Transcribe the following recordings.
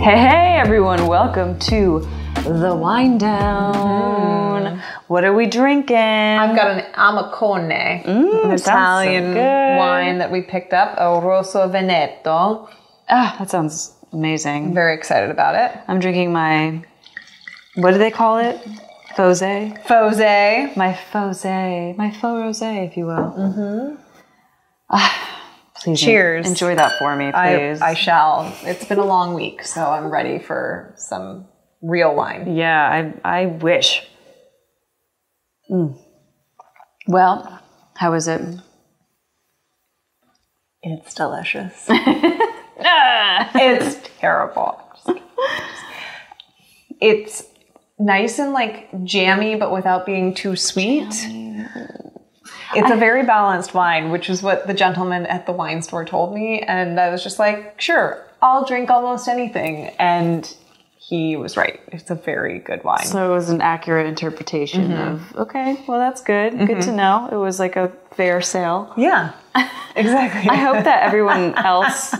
Hey everyone, welcome to the Wine Down. What are we drinking? I've got an Amacone, an Italian wine that we picked up, a Rosso Veneto. Ah, that sounds amazing. I'm very excited about it. I'm drinking my, what do they call it? Fosé? Fosé. My Fosé. My faux rosé, if you will. Please cheers. Enjoy that for me, please. I shall. It's been a long week, so I'm ready for some real wine. Yeah, I wish. Well, how is it? It's delicious. It's terrible. It's nice and like jammy, but without being too sweet. It's a very balanced wine, which is what the gentleman at the wine store told me. And I was just like, sure, I'll drink almost anything. And he was right. It's a very good wine. So it was an accurate interpretation of, okay, well, that's good. Good to know. It was like a fair sale. Yeah, exactly. I hope that everyone else,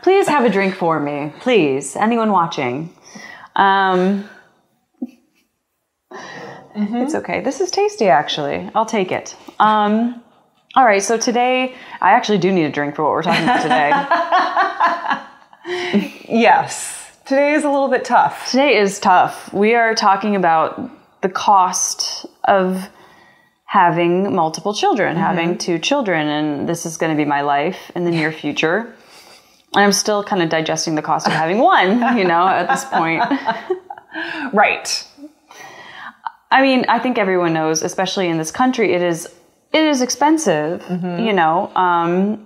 please have a drink for me. Please, anyone watching. It's okay. This is tasty, actually. I'll take it. All right, so today, I actually do need a drink for what we're talking about today. Yes. Today is a little bit tough. Today is tough. We are talking about the cost of having multiple children, having 2 children, and this is going to be my life in the near future. And I'm still kind of digesting the cost of having one, at this point. Right. I mean, I think everyone knows, especially in this country, it is expensive, To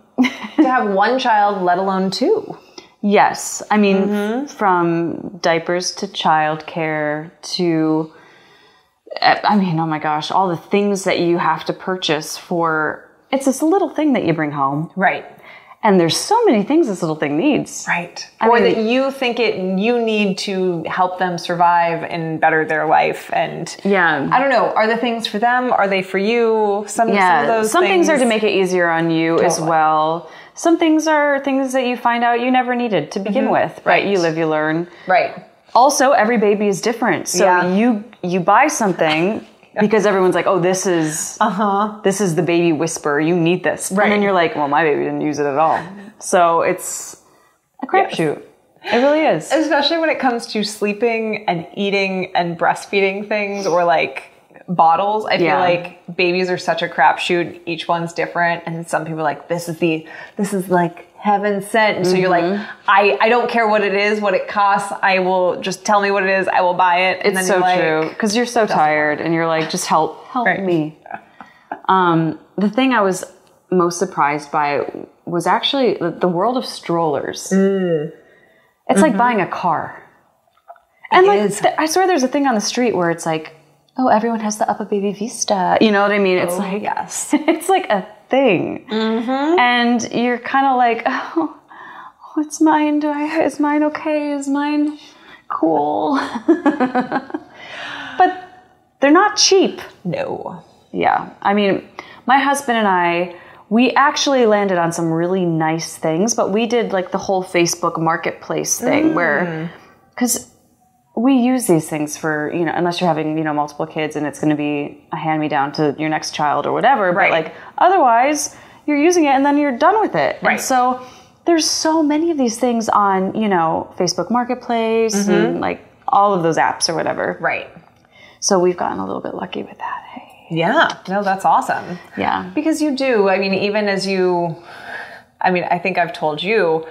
have one child, let alone 2. Yes. I mean, from diapers to childcare to, oh my gosh, all the things that you have to purchase for, it's this little thing that you bring home. Right. And there's so many things this little thing needs. Right. Or that you think you need to help them survive and better their life. And yeah, I don't know, are the things for them? Are they for you? Some of those things are to make it easier on you as well. Some things are things that you find out you never needed to begin with. Right. You live, you learn. Right. Also, every baby is different. So you buy something because everyone's like, oh, this is the baby whisper. You need this. Right. And then you're like, well, my baby didn't use it at all. So it's a crapshoot. It really is. Especially when it comes to sleeping and eating and breastfeeding things or like bottles. I feel like babies are such a crapshoot. Each one's different. And some people are like, this is like heaven sent. And so you're like, I don't care what it is, what it costs. I will just tell me what it is. I will buy it. And it's so true. Because you're so tired and you're like, just help me. The thing I was most surprised by was actually the world of strollers. It's like buying a car. And I swear there's a thing on the street where it's like, oh, everyone has the Upper Baby Vista. You know what I mean? It's like, yes. It's like a thing. And you're kind of like, oh, what's mine? Is mine okay? Is mine cool? But they're not cheap. No. Yeah. I mean, my husband and I, we actually landed on some really nice things, but we did like the whole Facebook marketplace thing where, because we use these things for, unless you're having, multiple kids and it's going to be a hand-me-down to your next child or whatever. Right. But like, otherwise, you're using it and then you're done with it. Right. And so there's so many of these things on, Facebook Marketplace and like all of those apps or whatever. Right. So we've gotten a little bit lucky with that. Hey. Yeah. No, that's awesome. Yeah. Because you do. I mean, even as I think I've told you,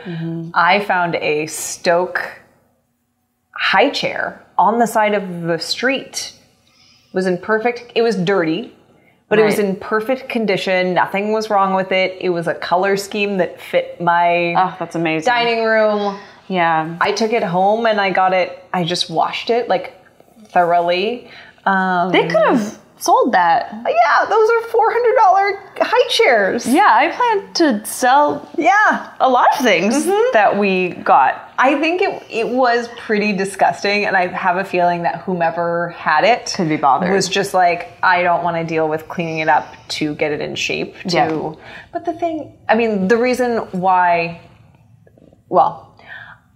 I found a Stoke high chair on the side of the street. It was dirty, but it was in perfect condition. Nothing was wrong with it. It was a color scheme that fit my that's amazing. Dining room. Yeah. I took it home and I just washed it like thoroughly. They could have sold that. Yeah, those are $400 high chairs. Yeah, I plan to sell a lot of things that we got. I think it was pretty disgusting, and I have a feeling that whomever had it could be bothered. Was just like, I don't want to deal with cleaning it up to get it in shape. But the reason why,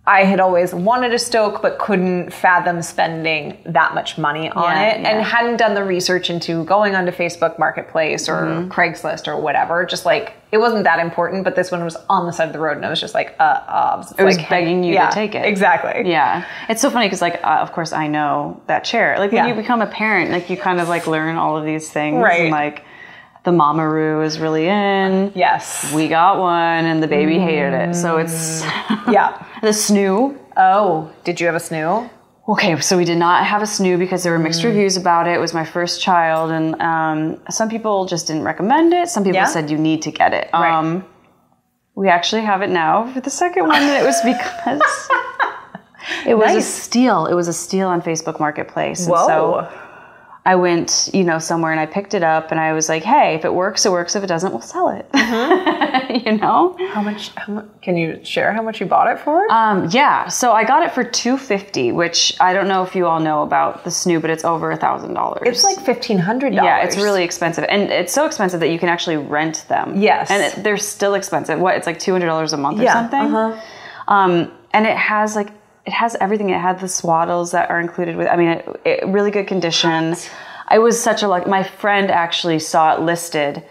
I had always wanted a Stoke, but couldn't fathom spending that much money on it, and hadn't done the research into going onto Facebook Marketplace or Craigslist or whatever. Just like, it wasn't that important, but this one was on the side of the road, and I was just like, it was like, begging you to take it. Exactly. Yeah. It's so funny because, like, of course, I know that chair. Like, when you become a parent, like, you kind of, like, learn all of these things. Right. And, like, the Mama-roo is really in. Yes. We got one, and the baby hated it. So it's... The snoo. Oh, did you have a snoo? Okay, so we did not have a snoo because there were mixed reviews about it. It was my first child, and some people just didn't recommend it. Some people said you need to get it. Right. We actually have it now for the second one, and it was because it was a steal. It was a steal on Facebook Marketplace. Whoa. And so I went, somewhere, and I picked it up, and I was like, hey, if it works, it works. If it doesn't, we'll sell it. How much, can you share how much you bought it for? Yeah. So I got it for $250, which I don't know if you all know about the snoo, but it's over $1,000. It's like $1,500. Yeah, it's really expensive. And it's so expensive that you can actually rent them. Yes. And they're still expensive. It's like $200 a month or something? And it has everything. It had the swaddles that are included with, it really good condition. I was such a luck. My friend actually saw it listed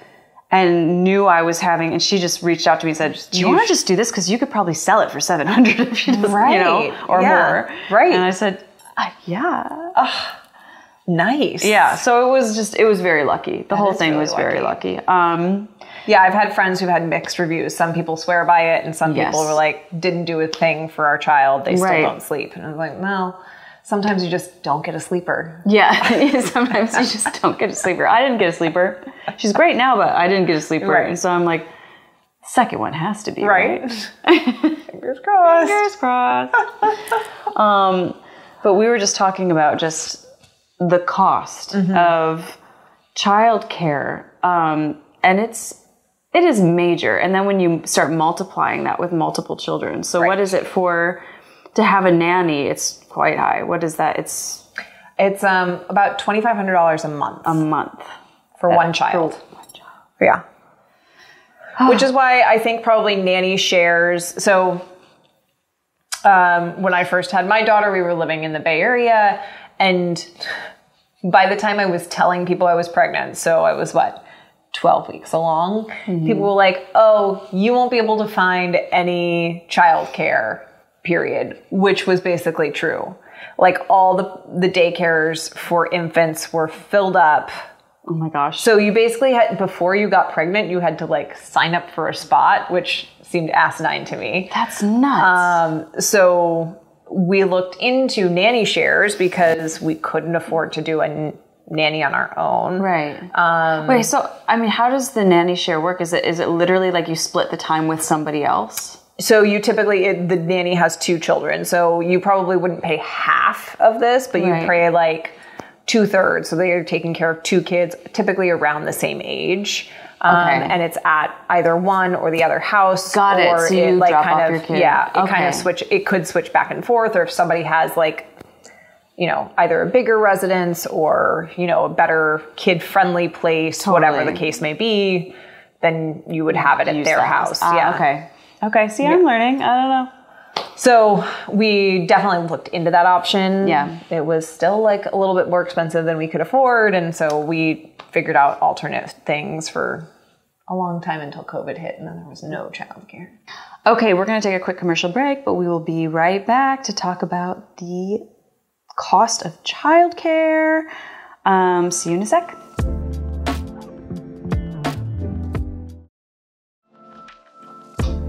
and knew I was having, and she just reached out to me and said, do you want to just do this? Because you could probably sell it for $700 if you just, or more. Right. And I said, yeah. Nice. Yeah. So it was very lucky. The whole thing was very lucky. Yeah, I've had friends who've had mixed reviews. Some people swear by it, and some people were like, didn't do a thing for our child. They still don't sleep. And I was like, well, sometimes you just don't get a sleeper. Yeah, sometimes you just don't get a sleeper. I didn't get a sleeper. She's great now, but I didn't get a sleeper. Right. And so I'm like, second one has to be. Right. Fingers crossed. Fingers crossed. But we were just talking about just the cost of childcare. And it is major. And then when you start multiplying that with multiple children. So what is it to have a nanny? It's quite high. What is that? It's about $2,500 a month. A month. For one child. Yeah. Which is why I think probably Nanny Shares. So when I first had my daughter, we were living in the Bay Area. And by the time I was telling people I was pregnant, so I was 12 weeks along, people were like, oh, you won't be able to find any childcare, period, which was basically true. Like, all the daycares for infants were filled up. Oh my gosh. So you basically had, before you got pregnant, you had to sign up for a spot, which seemed asinine to me. That's nuts. So we looked into Nanny Shares because we couldn't afford to do a nanny on our own. Right. Wait, so, how does the nanny share work? Is it literally like you split the time with somebody else? So you typically, the nanny has 2 children. So you probably wouldn't pay half of this, but you pay 2/3. So they're taking care of 2 kids, typically around the same age. And it's at either one or the other house. Got it. Or so you it drop off your kid. Yeah. It could switch back and forth, or if somebody has either a bigger residence or, a better kid-friendly place, whatever the case may be, then you would have it at their house. Okay. See, I'm learning. I don't know. So we definitely looked into that option. Yeah. It was still a little bit more expensive than we could afford. And so we figured out alternate things for a long time until COVID hit, and then there was no childcare. Okay, we're going to take a quick commercial break, but we will be right back to talk about the cost of childcare. See you in a sec.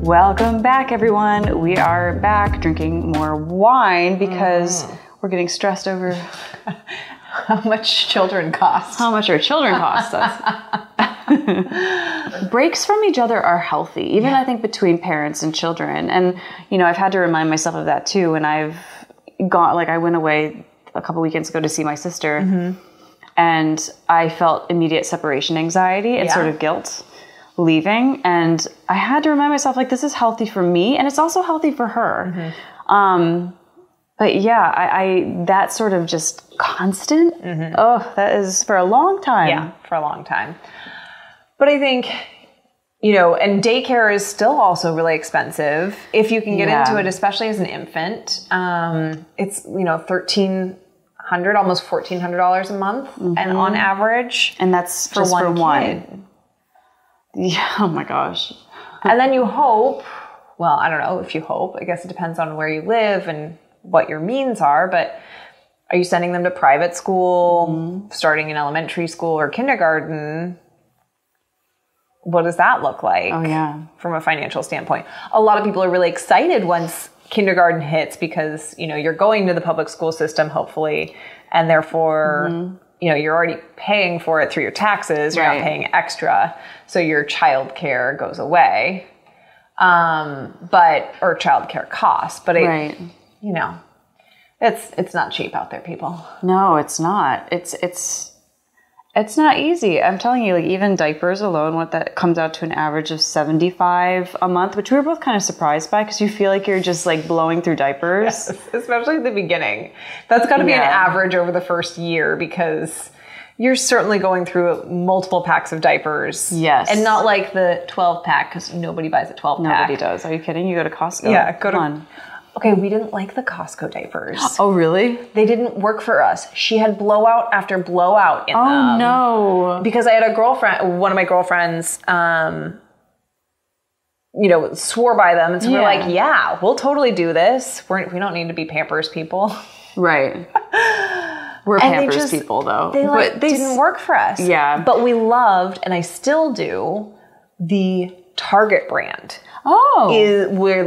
Welcome back, everyone. We are back drinking more wine because we're getting stressed over how much children cost. How much our children cost us. Breaks from each other are healthy, even I think between parents and children. And, I've had to remind myself of that too. And I've gone, I went away a couple weekends ago to see my sister, and I felt immediate separation anxiety and sort of guilt leaving. And I had to remind myself, this is healthy for me, and it's also healthy for her. But yeah, I that sort of just constant, that is for a long time. Yeah, for a long time. But I think, and daycare is still also really expensive if you can get into it, especially as an infant. It's, $1,300, almost $1,400 a month, and on average, and that's for just one kid. Yeah. Oh my gosh. And then you hope. Well, I don't know if you hope. I guess it depends on where you live and what your means are. But are you sending them to private school, starting in elementary school or kindergarten? What does that look like from a financial standpoint? A lot of people are really excited once kindergarten hits because, you're going to the public school system, hopefully, and therefore, you're already paying for it through your taxes. You're not paying extra. So your child care goes away. Or childcare costs, but it's not cheap out there, people. No, it's not. It's not easy. I'm telling you, even diapers alone, what that comes out to an average of $75 a month, which we were both kind of surprised by because you feel like you're just blowing through diapers. Yes, especially at the beginning. That's got to be an average over the first year because you're certainly going through multiple packs of diapers. Yes. And not like the 12 pack because nobody buys a 12 pack. Nobody does. Are you kidding? You go to Costco. Yeah, go to... Okay, we didn't like the Costco diapers. Oh, really? They didn't work for us. She had blowout after blowout in them. Oh, no. Because I had one of my girlfriends, swore by them. And so we're like, yeah, we'll totally do this. We don't need to be Pampers people. Right. We're Pampers people, though. They didn't work for us. Yeah. But we loved, and I still do, the Target brand. Oh. We're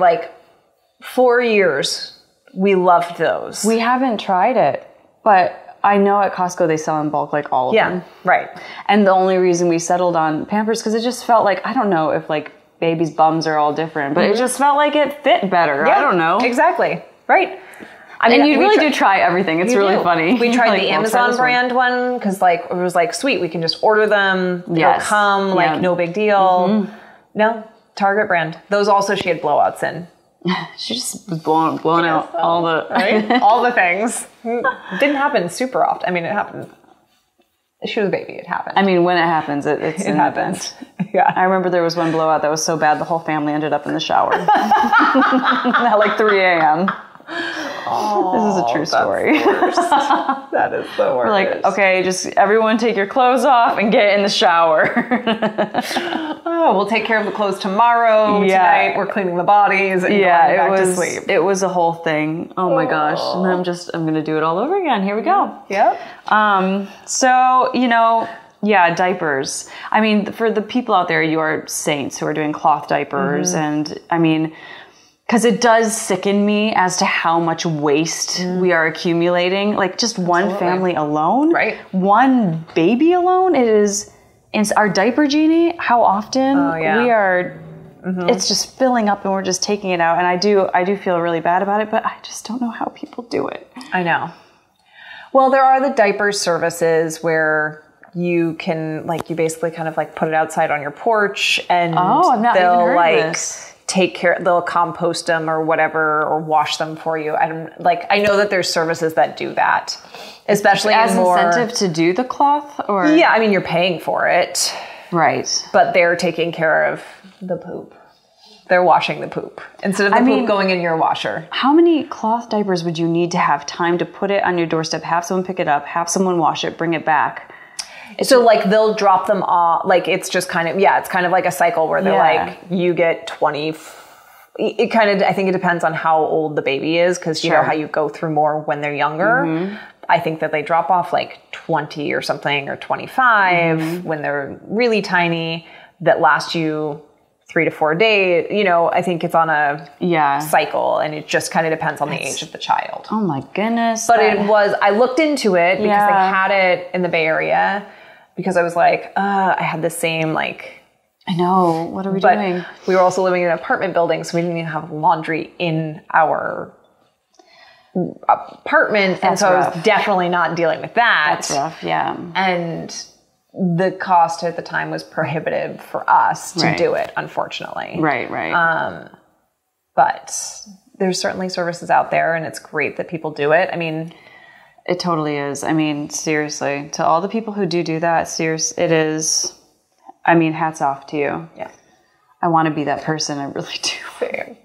4 years, we loved those. We haven't tried it, but I know at Costco they sell in bulk all of them. Yeah, right. And the only reason we settled on Pampers because it just felt I don't know if babies' bums are all different, but it just felt like it fit better. Yeah, I don't know. Exactly. Right. And you really do try everything. It's really funny. We tried the Amazon brand one because it was sweet. We can just order them. They'll come. No big deal. No, Target brand. Those also she had blowouts in. She just was blown out all the all the things. Didn't happen super often. I mean, it happened. She was a baby. It happened. I mean, when it happens, it happens. Yeah. I remember there was one blowout that was so bad the whole family ended up in the shower at 3 a.m. Oh, this is a true story. That is the worst. We're okay, just everyone take your clothes off and get in the shower. We'll take care of the clothes tomorrow. Tonight we're cleaning the bodies and going back to sleep. It was a whole thing. Oh my gosh. And I'm going to do it all over again. Here we go. Yep. Diapers. I mean, for the people out there, you are saints who are doing cloth diapers. And I mean, because it does sicken me as to how much waste we are accumulating. Just one family alone. Right. One baby alone. It's our diaper genie. How often we are, it's just filling up and we're just taking it out. And I do feel really bad about it, but I just don't know how people do it. I know. Well, there are the diaper services where you can you basically kind of put it outside on your porch and I've not even heard of this. Take care, they'll compost them or whatever, or wash them for you. I know that there's services that do that, especially as incentive to do the cloth, or I mean, you're paying for it, right? But they're taking care of the poop. They're washing the poop instead of the poop going in your washer. How many cloth diapers would you need to have time to put it on your doorstep, have someone pick it up, have someone wash it, bring it back? So they'll drop them off. It's just kind of, it's kind of like a cycle where they're you get 20. It kind of, I think it depends on how old the baby is. Cause you know how you go through more when they're younger. I think that they drop off 20 or something or 25 when they're really tiny that last you 3 to 4 days. I think it's on a cycle and it just kind of depends on the age of the child. Oh my goodness. But I looked into it because they had it in the Bay Area. Because I was I had the same I know. What are we doing? We were also living in an apartment building, so we didn't even have laundry in our apartment. And so I was definitely not dealing with that. That's rough, yeah. And the cost at the time was prohibitive for us to do it, unfortunately. Right. But there's certainly services out there, and it's great that people do it. I mean... It totally is. I mean, seriously, to all the people who do that, it is, I mean, hats off to you. Yeah. I want to be that person. I really do. Fair.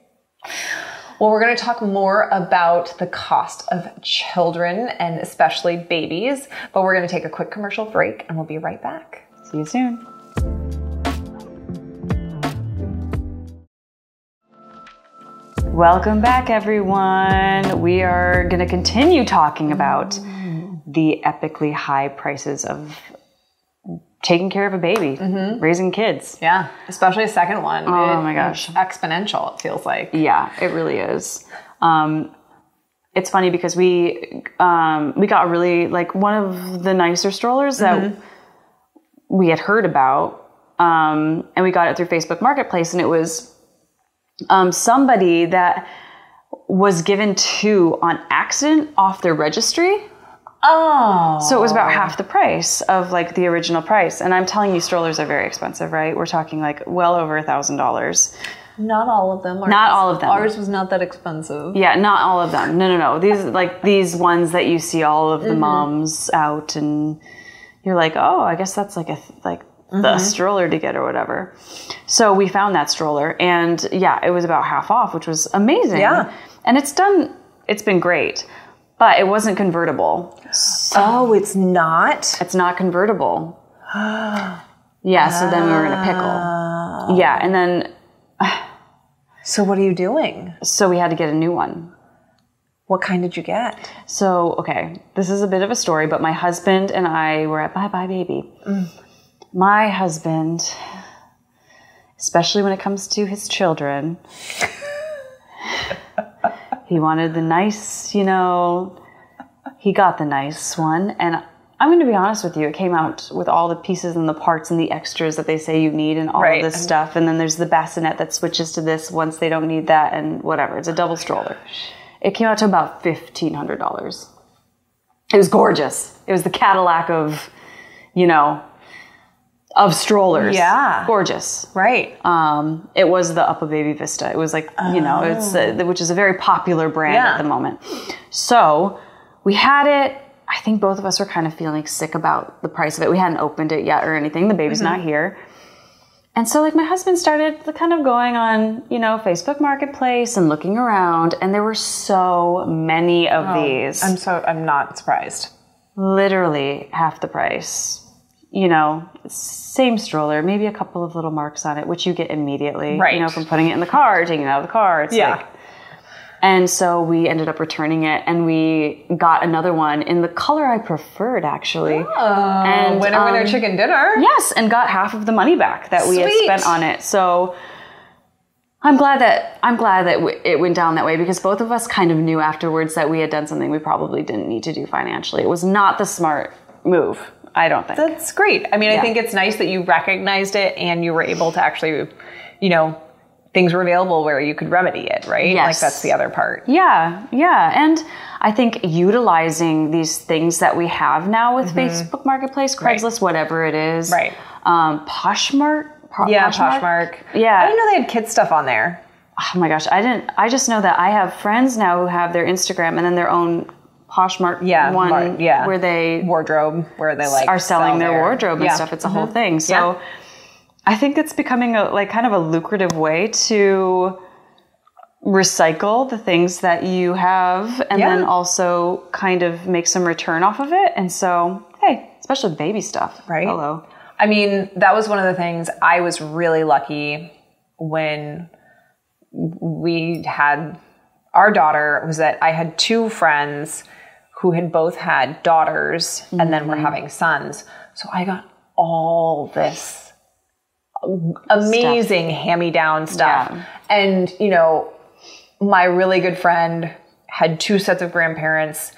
Well, we're going to talk more about the cost of children and especially babies, but we're going to take a quick commercial break and we'll be right back. See you soon. Welcome back, everyone. We are going to continue talking about the epically high prices of taking care of a baby, raising kids. Yeah, especially a second one. Oh my gosh. It's exponential, it feels like. Yeah, it really is. It's funny because we got really, like, one of the nicer strollers that we had heard about, and we got it through Facebook Marketplace, and it was somebody that was given two on accident off their registry. Oh. So it was about half the price of, like, the original price. And I'm telling you, strollers are very expensive, right? We're talking, like, well over $1,000. Not all of them. Not all of them. Ours was not that expensive. Yeah, not all of them. No. These ones that you see all of the moms out, and you're like, oh, I guess that's like the stroller to get or whatever. So we found that stroller, and yeah, it was about half off, which was amazing. Yeah. And it's been great, but it wasn't convertible. Oh, it's not? It's not convertible. Yeah, so then we were in a pickle. Yeah, and then... So what are you doing? So we had to get a new one. What kind did you get? So, okay, this is a bit of a story, but my husband and I were at Bye Bye Baby. My husband, especially when it comes to his children, he wanted the nice, he got the nice one. And I'm going to be honest with you, it came out with all the pieces and the parts and the extras that they say you need and all of this stuff. And then there's the bassinet that switches to this once they don't need that and whatever. It's a double stroller. It came out to about $1,500. It was gorgeous. It was the Cadillac of, of strollers. Yeah. Gorgeous. Right. It was the Upper Baby Vista. It was like, it's which is a very popular brand at the moment. So we had it. I think both of us were kind of feeling sick about the price of it. We hadn't opened it yet or anything. The baby's not here. And so, like, my husband started kind of going on, Facebook Marketplace and looking around, and there were so many of these. I'm not surprised. Literally half the price. Same stroller, maybe a couple of little marks on it, which you get immediately, from putting it in the car, taking it out of the car. It's like, and so we ended up returning it, and we got another one in the color I preferred, actually. Oh, and winner, chicken dinner. Yes, and got half of the money back that we had spent on it. So I'm glad that it went down that way, because both of us kind of knew afterwards that we had done something we probably didn't need to do financially. It was not the smart move, I don't think. That's great. I mean, I think it's nice that you recognized it and you were able to actually, things were available where you could remedy it, right? Yes. Like, that's the other part. Yeah. And I think utilizing these things that we have now with Facebook Marketplace, Craigslist, whatever it is. Right. Poshmark. Poshmark. Yeah. I didn't know they had kids stuff on there. Oh my gosh, I just know that I have friends now who have their Instagram and then their own Poshmark one where they... Wardrobe, where they are selling their wardrobe and stuff. It's a whole thing. So... I think it's becoming kind of a lucrative way to recycle the things that you have and then also kind of make some return off of it. And so, hey, especially baby stuff. Right. Hello. I mean, that was one of the things I was really lucky when we had our daughter, was that I had two friends who had both had daughters and then were having sons. So I got all this amazing hand-me-down stuff. Yeah. And, my really good friend had two sets of grandparents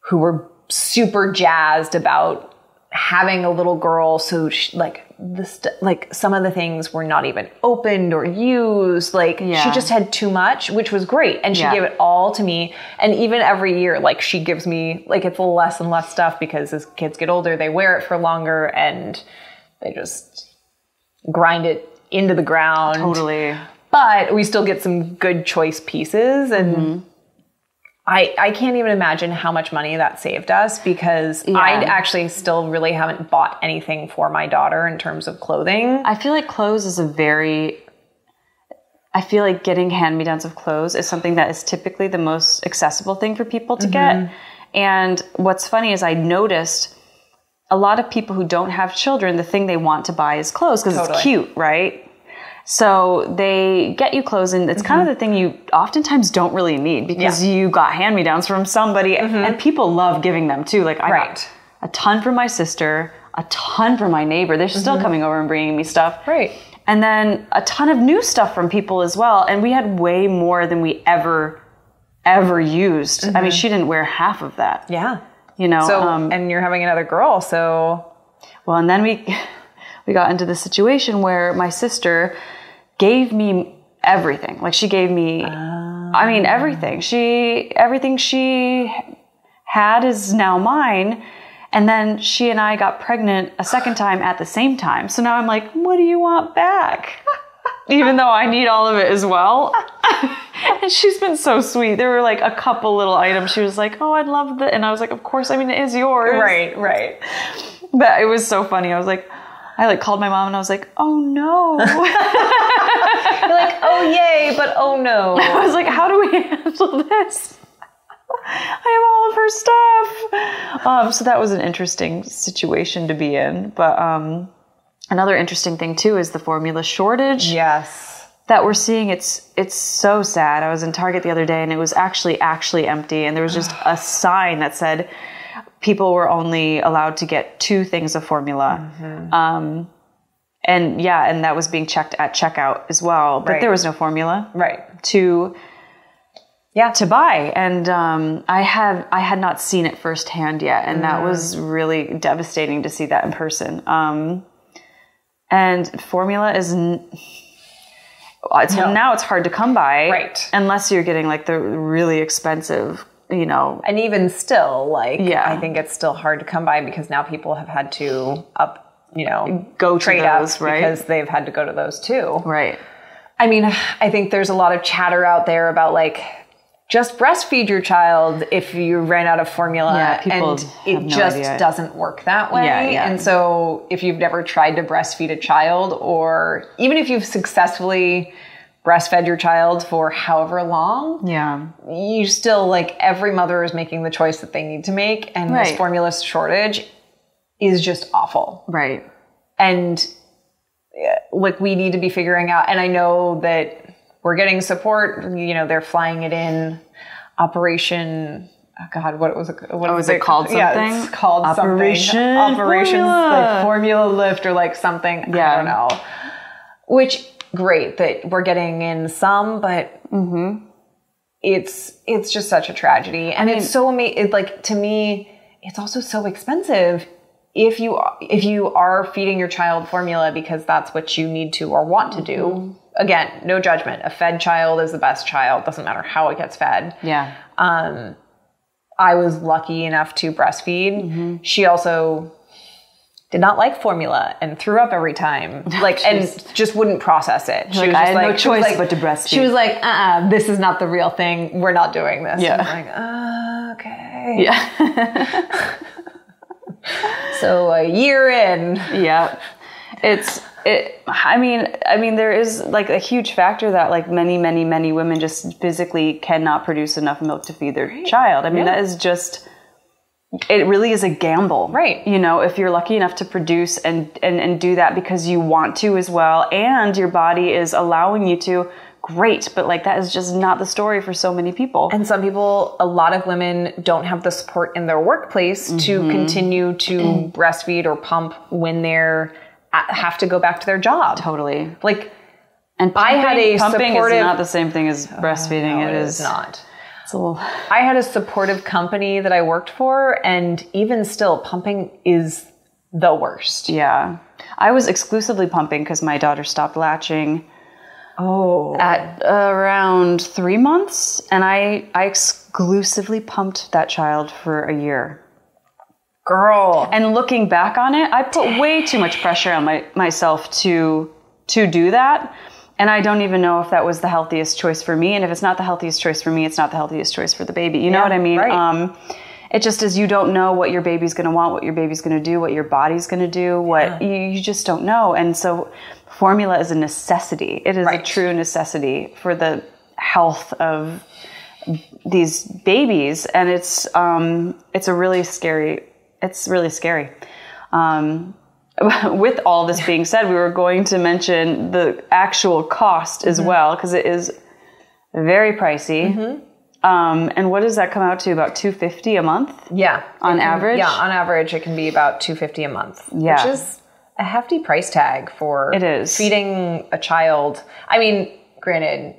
who were super jazzed about having a little girl. So she, some of the things were not even opened or used. She just had too much, which was great. And she gave it all to me. And even every year, she gives me, it's less and less stuff, because as kids get older, they wear it for longer and they just grind it into the ground. Totally. But we still get some good choice pieces. And I can't even imagine how much money that saved us, because I actually still really haven't bought anything for my daughter in terms of clothing. I feel like clothes is I feel like getting hand-me-downs of clothes is something that is typically the most accessible thing for people to get. And what's funny is I noticed a lot of people who don't have children, the thing they want to buy is clothes because it's cute, right? So they get you clothes, and it's kind of the thing you oftentimes don't really need because you got hand-me-downs from somebody, and people love giving them too. Like I got a ton from my sister, a ton from my neighbor. They're still coming over and bringing me stuff. Right. And then a ton of new stuff from people as well. And we had way more than we ever used. I mean, she didn't wear half of that. Yeah. You know, so, and you're having another girl, so. Well, and then we got into this situation where my sister gave me everything. Like she gave me, I mean, everything. Everything she had is now mine. And then she and I got pregnant a second time at the same time. So now I'm like, what do you want back? Even though I need all of it as well. And she's been so sweet. There were like a couple little items. She was like, oh, I'd love that. And I was like, of course, I mean, it is yours. Right. But it was so funny. I like called my mom and I was like, oh no. You're like, oh yay, but oh no. I was like, how do we handle this? I have all of her stuff. So that was an interesting situation to be in. But another interesting thing too is the formula shortage. Yes. That we're seeing. It's so sad. I was in Target the other day and it was actually empty. And there was just a sign that said people were only allowed to get 2 things of formula. And that was being checked at checkout as well. But there was no formula. Right. To buy. And I had not seen it firsthand yet. And that was really devastating to see that in person. And formula is... Now it's hard to come by. Right. Unless you're getting like the really expensive, you know. And even still, I think it's still hard to come by because now people have had to go trade those, right? Because they've had to go to those too. Right. I mean, I think there's a lot of chatter out there about just breastfeed your child if you ran out of formula. Yeah, people and it just doesn't work that way. Yeah. And so if you've never tried to breastfeed a child, or even if you've successfully breastfed your child for however long, you still, every mother is making the choice that they need to make. And this formula shortage is just awful. Right. And we need to be figuring out, and I know that we're getting support. They're flying it in. Operation. Oh God, what was it? What was it called? Something? Yeah, it's called Operation Formula Lift or something. Yeah. I don't know. Which great that we're getting in some, but it's just such a tragedy, and it's so amazing. To me, it's also so expensive. If you are feeding your child formula because that's what you need to or want to do. Again, no judgment. A fed child is the best child. Doesn't matter how it gets fed. Yeah. I was lucky enough to breastfeed. She also did not like formula and threw up every time. And just wouldn't process it. She was I had no choice but to breastfeed. She was like, this is not the real thing. We're not doing this. Yeah. I'm like, okay. Yeah. So a year in. Yeah. I mean, there is a huge factor that many women just physically cannot produce enough milk to feed their child. I mean, that is just, it really is a gamble. Right. If you're lucky enough to produce and do that because you want to as well, and your body is allowing you to, great. But that is just not the story for so many people. And some people, a lot of women don't have the support in their workplace to continue to breastfeed or pump when they're have to go back to their job. Totally. And pumping is not the same thing as breastfeeding. No, it is not. It's a little... I had a supportive company that I worked for, and even still, pumping is the worst. Yeah. I was exclusively pumping because my daughter stopped latching at around 3 months, and I exclusively pumped that child for a year. Girl. And looking back on it, I put way too much pressure on myself to do that. And I don't even know if that was the healthiest choice for me. And if it's not the healthiest choice for me, it's not the healthiest choice for the baby. You know what I mean? Right. It just is, you don't know what your baby's going to want, what your baby's going to do, what your body's going to do, what you just don't know. And so formula is a necessity. It is a true necessity for the health of these babies. And it's really scary. With all this being said, we were going to mention the actual cost as well, because it is very pricey. And what does that come out to? About $250 a month? Yeah. On average? Yeah, on average, it can be about $250 a month. Yeah. Which is a hefty price tag for it is. Feeding a child. I mean, granted,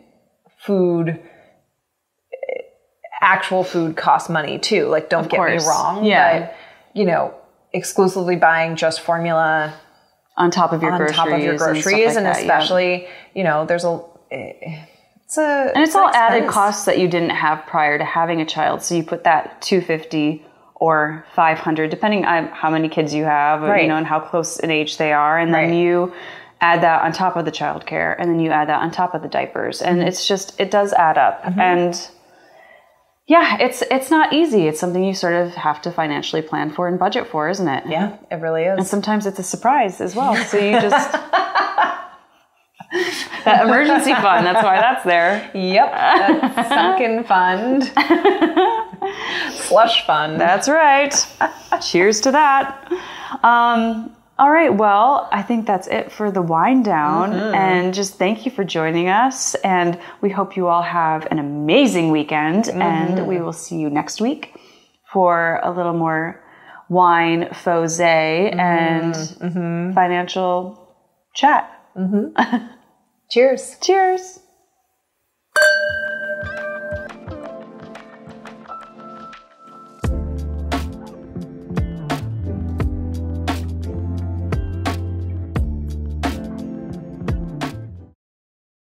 actual food costs money too. Like, don't get me wrong. Yeah. But, exclusively buying just formula on top of your groceries and especially, there's it's all added costs that you didn't have prior to having a child. So you put that $250 or $500, depending on how many kids you have, and how close in age they are, and then you add that on top of the childcare, and then you add that on top of the diapers, and it does add up, and. Yeah, it's not easy. It's something you sort of have to financially plan for and budget for, isn't it? Yeah, it really is. And sometimes it's a surprise as well. So you just... that emergency fund, that's why that's there. Yep, that sunken fund. Slush fund. That's right. Cheers to that. All right, well, I think that's it for the wind down. And just thank you for joining us. And we hope you all have an amazing weekend. And we will see you next week for a little more wine, fose, and financial chat. Cheers. Cheers.